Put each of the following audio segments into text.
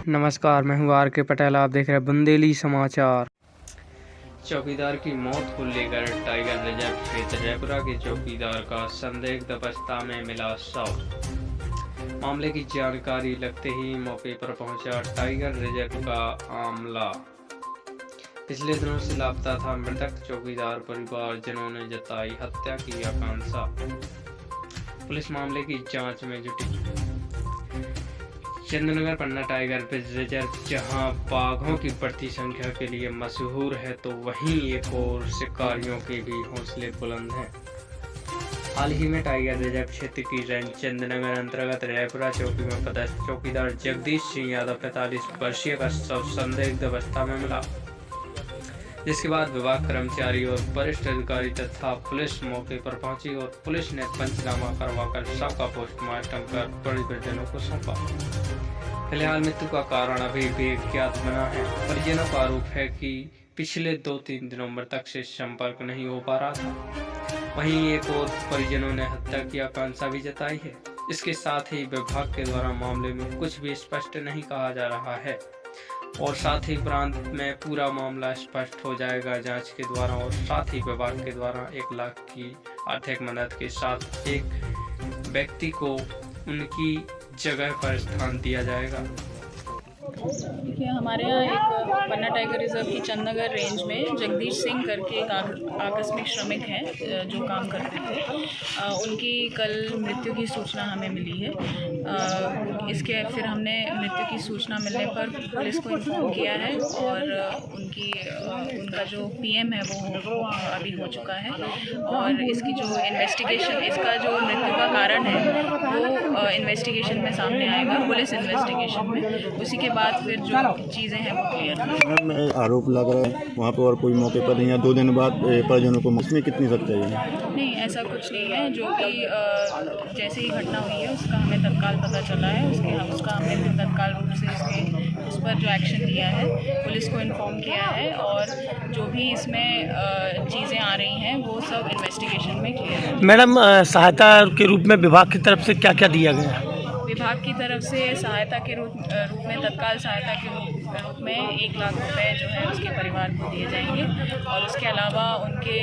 नमस्कार, मैं हूँ आर.के. पटेल। आप देख रहे हैं बुंदेली समाचार। चौकीदार की मौत को लेकर टाइगर रिजर्व क्षेत्र जयपुरा के चौकीदार का संदिग्ध अवस्था में मिला शव। मामले की जानकारी लगते ही मौके पर पहुंचा टाइगर रिजर्व का आमला। पिछले दिनों से लापता था मृतक चौकीदार। परिवारजनों ने जताई हत्या की आशंका। पुलिस मामले की जांच में जुटी। चंद्रनगर पन्ना टाइगर रिजर्व जहां बाघों की बढ़ती संख्या के लिए मशहूर है, तो वहीं एक और शिकारियों के भी हौसले बुलंद हैं। हाल ही में टाइगर रिजर्व क्षेत्र की रेंज चंद्रनगर अंतर्गत रायपुरा चौकी में पदस्थ चौकीदार जगदीश सिंह यादव 45 वर्षीय का शव संदिग्ध अवस्था में मिला, जिसके बाद विभाग कर्मचारी और वरिष्ठ अधिकारी तथा पुलिस मौके पर पहुंची और पुलिस ने पंचनामा करवाकर शव का पोस्टमार्टम कर परिजनों को सौंपा। फिलहाल मृत्यु का कारण अभी भी अज्ञात बना है। परिजनों का आरोप है कि पिछले 2-3 दिनों मृतक से संपर्क नहीं हो पा रहा था। वहीं एक और परिजनों ने हत्या की आशंका भी जताई है। इसके साथ ही विभाग के द्वारा मामले में कुछ भी स्पष्ट नहीं कहा जा रहा है और साथ ही प्रांत में पूरा मामला स्पष्ट हो जाएगा जांच के द्वारा, और साथ ही विभाग के द्वारा 1 लाख की आर्थिक मदद के साथ एक व्यक्ति को उनकी जगह पर स्थान दिया जाएगा। देखिए, हमारे यहाँ एक पन्ना टाइगर रिजर्व की चंद्रनगर रेंज में जगदीश सिंह करके एक आकस्मिक श्रमिक हैं जो काम करते थे। उनकी कल मृत्यु की सूचना हमें मिली है। इसके फिर हमने मृत्यु की सूचना मिलने पर पुलिस को इन्फॉर्म किया है और उनका जो पीएम है वो अभी हो चुका है, और इसकी जो इन्वेस्टिगेशन, इसका जो मृत्यु का कारण है वो इन्वेस्टिगेशन में सामने आएगा, पुलिस इन्वेस्टिगेशन में। उसी के बाद फिर जो चीज़ें हैं वो क्लियर। आरोप लग रहा है वहाँ पर और कोई मौके पर नहीं है, 2 दिन बाद परिजनों को इसमें कितनी सच्चाई है? नहीं, ऐसा कुछ नहीं है। जो कि जैसे ही घटना हुई है उसका हमें तत्काल पता चला है, उसका हमने फिर तत्काल रूप से उस पर जो एक्शन लिया है, पुलिस को इन्फॉर्म किया है, और जो भी इसमें चीज़ें आ रही हैं वो सब इन्वेस्टिगेशन में क्लियर है। मैडम, सहायता के रूप में विभाग की तरफ से क्या क्या दिया गया? विभाग की तरफ से सहायता के रूप में, तत्काल सहायता के रूप में 1 लाख रुपए जो है उसके परिवार को दिए जाएंगे, और उसके अलावा उनके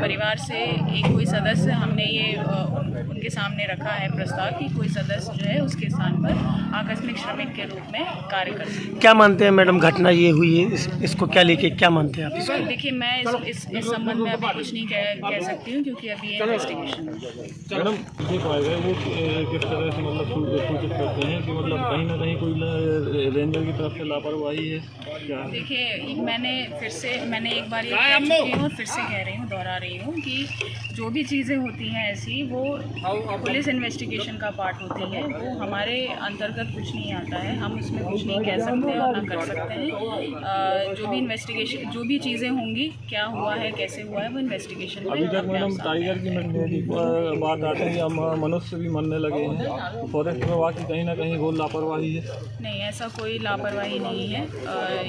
परिवार से एक कोई सदस्य, हमने ये उनके सामने रखा है प्रस्ताव कि कोई सदस्य जो है उसके स्थान पर आकस्मिक श्रमिक के रूप में कार्य कर सके। क्या मानते हैं मैडम, घटना ये हुई है, इसको क्या लेके क्या मानते हैं आप इसको? देखिए, मैं इस संबंध में अभी कुछ नहीं कह सकती हूँ, क्योंकि अभी ये इन्वेस्टिगेशन है। मैडम, देख पाएगा वो किस तरह से मतलब सूचित करते हैं कि मतलब कहीं ना कहीं कोई रेंजर की तरफ से लापरवाही है क्या? देखिए, मैंने एक बार ये कह चुकी हूँ और फिर से कह रही हूँ, दोहरा रही हूँ कि जो भी चीज़ें होती हैं ऐसी, वो पुलिस इन्वेस्टिगेशन का पार्ट होती है। वो हमारे अंतर्गत कुछ नहीं आता है, हम उसमें कुछ नहीं कह सकते और ना कर सकते हैं। जो भी इन्वेस्टिगेशन, जो भी चीज़ें होंगी, क्या हुआ है, कैसे हुआ है, वो इन्वेस्टिगेशन में। अभी तक मैडम टाइगर की मरने की बात आती है, मनुष्य भी मरने लगे हैं, फॉरेस्ट विभाग की कहीं ना कहीं वो लापरवाही है? नहीं, ऐसा कोई लापरवाही नहीं है।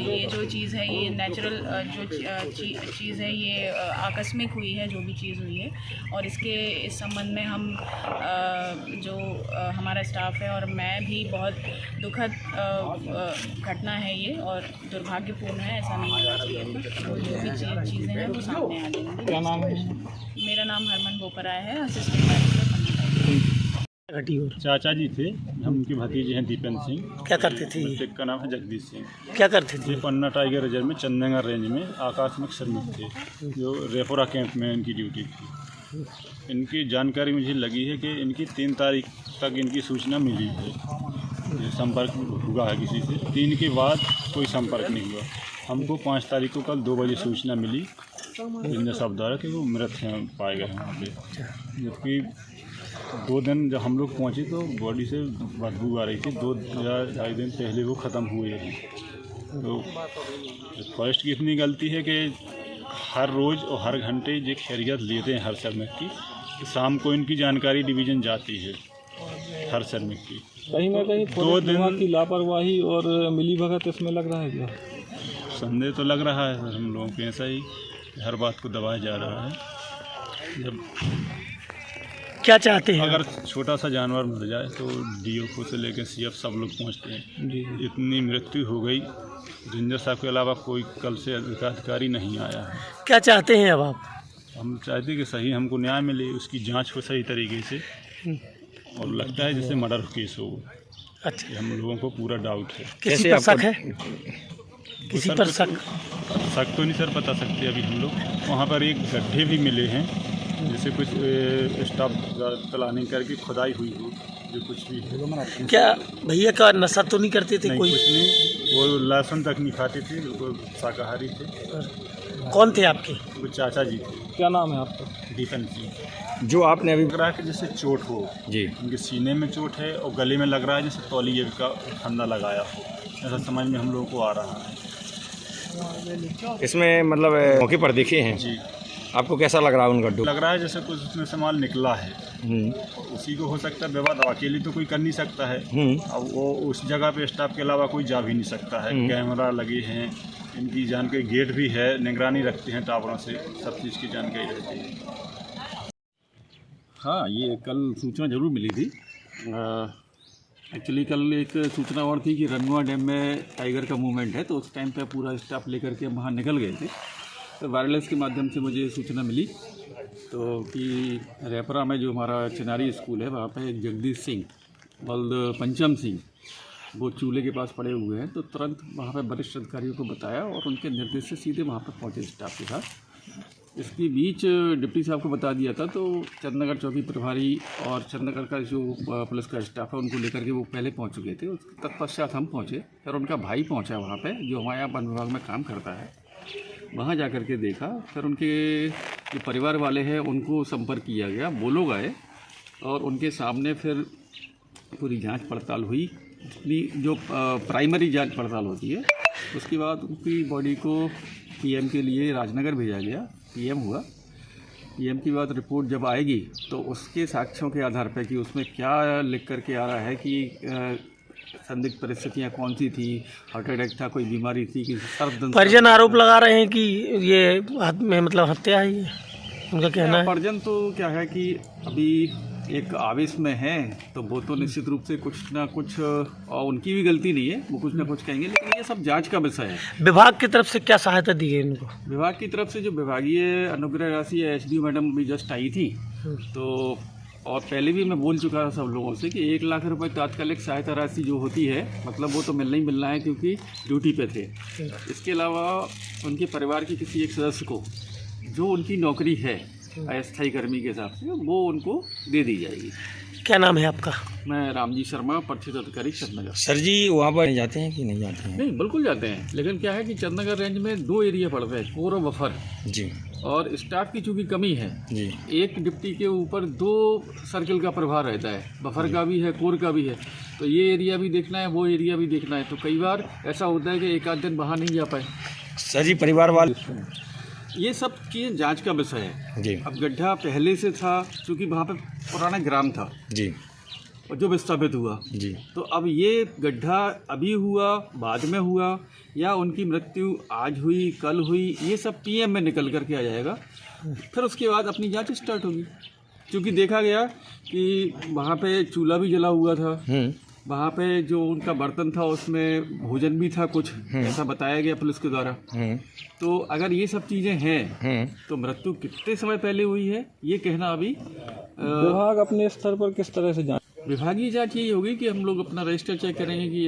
ये जो चीज़ है, ये नेचुरल जो चीज़ है, ये आकस्मिक हुई है, जो भी चीज़ हुई है, और इस संबंध में हम जो हमारा स्टाफ है और मैं भी बहुत दुखद घटना है ये, और दुर्भाग्यपूर्ण है, ऐसा नहीं होना चाहिए। जो भी चीज़ें हैं वो सामने आ जाएंगी। क्या नाम है? मेरा नाम हरमन बोपराय है, असिस्टेंट डायरेक्टर घटी और चाचा जी थे, हम उनके भतीजे हैं दीपेंद्र सिंह। क्या करते थे? एक का नाम है जगदीश सिंह। क्या करते थे? ये पन्ना टाइगर रिजर्व में चंद्रनगर रेंज में आकस्मिक श्रमिक थे, जो रेपोरा कैंप में इनकी ड्यूटी थी। इनकी जानकारी मुझे लगी है कि इनकी 3 तारीख तक इनकी सूचना मिली है, संपर्क हुआ है किसी से। 3 के बाद कोई संपर्क नहीं हुआ। हमको 5 तारीख को कल 2 बजे सूचना मिली जिनके शब्द द्वारा कि वो मृत हैं, पाए गए हैं वहाँ पे। जबकि 2 दिन जब हम लोग पहुँचे तो बॉडी से बदबू आ रही थी। 2 या 2.5 दिन पहले वो ख़त्म हुए हैं। तो फॉरेस्ट की इतनी गलती है कि हर रोज़ और हर घंटे ये खैरियत लेते हैं हर श्रमिक की। शाम को इनकी जानकारी डिवीज़न जाती है हर श्रमिक की। कहीं ना कहीं 2 दिन की लापरवाही और मिली भगत इसमें लग रहा है क्या? संदेह तो लग रहा है हम लोगों को ऐसा ही। हर बात को दबाया जा रहा है। जब क्या चाहते हैं? अगर छोटा सा जानवर मर जाए तो डीएफओ से लेकर सीएफ सब लोग पहुंचते हैं। जी। इतनी मृत्यु हो गई, रेंजर साहब के अलावा कोई कल से अधिकारी नहीं आया है। क्या चाहते हैं अब आप? हम चाहते हैं कि सही हमको न्याय मिले, उसकी जांच हो सही तरीके से, और लगता है जैसे मर्डर केस हो। अच्छा, हम लोगों को पूरा डाउट है। किसी पर शक है? किसी सर, पर शक तो नहीं सर बता सकते अभी हम लोग। वहाँ पर एक गड्ढे भी मिले हैं, जैसे कुछ स्टाफ प्लानिंग करके खुदाई हुई हो, जो कुछ भी है। क्या भैया का नशा तो नहीं करते थे? नहीं, कोई कुछ नहीं, वो लहसुन तक नहीं खाते थे, बिल्कुल शाकाहारी थे। कौन थे आपके? वो चाचा जी थे। क्या नाम है आपका? दीपन जी। जो आपने अभी लग रहा है कि जैसे चोट हो जी, उनके सीने में चोट है और गले में लग रहा है जैसे तौलिए का फंदा लगाया हो, ऐसा समझ में हम लोगों को आ रहा है। इसमें मतलब मौके पर देखे हैं, जी, आपको कैसा लग रहा है उनका डूब? लग रहा है जैसे कुछ उसमें से माल निकला है। उसी को हो सकता है विवाद, अकेले तो कोई कर नहीं सकता है। अब वो उस जगह पे स्टाफ के अलावा कोई जा भी नहीं सकता है। कैमरा लगे हैं, इनकी जानकारी, गेट भी है, निगरानी रखते हैं टावरों से, सब चीज़ की जानकारी रहती है। हाँ, ये कल सूचना ज़रूर मिली थी। एक्चुअली कल एक सूचना और थी कि रनवा डैम में टाइगर का मूवमेंट है, तो उस टाइम पे पूरा स्टाफ लेकर के वहाँ निकल गए थे। तो वायरलेस के माध्यम से मुझे सूचना मिली तो कि रेपरा में जो हमारा चिनारी स्कूल है, वहाँ पे एक जगदीश सिंह बल्द पंचम सिंह वो चूल्हे के पास पड़े हुए हैं। तो तुरंत वहाँ पे वरिष्ठ अधिकारियों को बताया और उनके निर्देश से सीधे वहाँ पर पहुँचे स्टाफ के साथ। इसके बीच डिप्टी साहब को बता दिया था, तो चंदनगर चौकी प्रभारी और चंदनगर का जो पुलिस का स्टाफ है उनको लेकर के वो पहले पहुंच चुके थे। उसके तत्पश्चात हम पहुंचे, फिर उनका भाई पहुंचा वहां पे, जो हमारे यहाँ वन विभाग में काम करता है। वहां जा कर के देखा, फिर उनके जो परिवार वाले हैं उनको संपर्क किया गया, वो लोग आए और उनके सामने फिर पूरी जाँच पड़ताल हुई, जो प्राइमरी जाँच पड़ताल होती है। उसके बाद उनकी बॉडी को पीएम के लिए राजनगर भेजा गया। पीएम हुआ, पीएम की बाद रिपोर्ट जब आएगी तो उसके साक्ष्यों के आधार पर कि उसमें क्या लिख करके आ रहा है कि संदिग्ध परिस्थितियां कौन सी थी, हार्ट अटैक था, कोई बीमारी थी, कि सर्वदंत। परिजन आरोप लगा रहे हैं कि ये में मतलब हत्या है, ये उनका कहना है। परिजन तो क्या है कि अभी एक आवेश में है, तो वो तो निश्चित रूप से कुछ ना कुछ, और उनकी भी गलती नहीं है, वो कुछ ना कुछ कहेंगे, लेकिन ये सब जांच का विषय है। विभाग की तरफ से क्या सहायता दी है इनको? विभाग की तरफ से जो विभागीय अनुग्रह राशि एसडीओ मैडम भी जस्ट आई थी, तो और पहले भी मैं बोल चुका था सब लोगों से कि 1 लाख रुपए तात्कालिक सहायता राशि जो होती है, मतलब वो तो मिलना ही मिलना है क्योंकि ड्यूटी पे थे। इसके अलावा उनके परिवार के किसी एक सदस्य को जो उनकी नौकरी है अस्थायी कर्मी के हिसाब से, वो उनको दे दी जाएगी। क्या नाम है आपका? मैं रामजी शर्मा, परिचित अधिकारी चंदनगर। सर जी वहाँ पर जाते हैं कि नहीं जाते हैं? नहीं, बिल्कुल जाते हैं, लेकिन क्या है कि चंदनगर रेंज में 2 एरिया पड़ते हैं, कोर और बफर जी, और स्टाफ की चूँकि कमी है जी, एक डिप्टी के ऊपर 2 सर्किल का प्रभार रहता है, बफर का भी है, कोर का भी है, तो ये एरिया भी देखना है, वो एरिया भी देखना है। तो कई बार ऐसा होता है कि एक आध दिन बाहर नहीं जा पाए। सर जी परिवार वाले ये सब चीज़ें जांच का विषय है जी, अब गड्ढा पहले से था, क्योंकि वहाँ पे पुराना ग्राम था जी, और जो विस्थापित हुआ जी, तो अब ये गड्ढा अभी हुआ, बाद में हुआ, या उनकी मृत्यु आज हुई, कल हुई, ये सब पीएम में निकल करके आ जाएगा। फिर उसके बाद अपनी जांच स्टार्ट होगी, क्योंकि देखा गया कि वहाँ पे चूल्हा भी जला हुआ था, वहाँ पे जो उनका बर्तन था उसमें भोजन भी था कुछ, ऐसा बताया गया पुलिस के द्वारा। तो अगर ये सब चीज़ें हैं तो मृत्यु कितने समय पहले हुई है ये कहना अभी विभाग अपने स्तर पर किस तरह से जांच? विभागीय जांच यही होगी कि हम लोग अपना रजिस्टर चेक करेंगे कि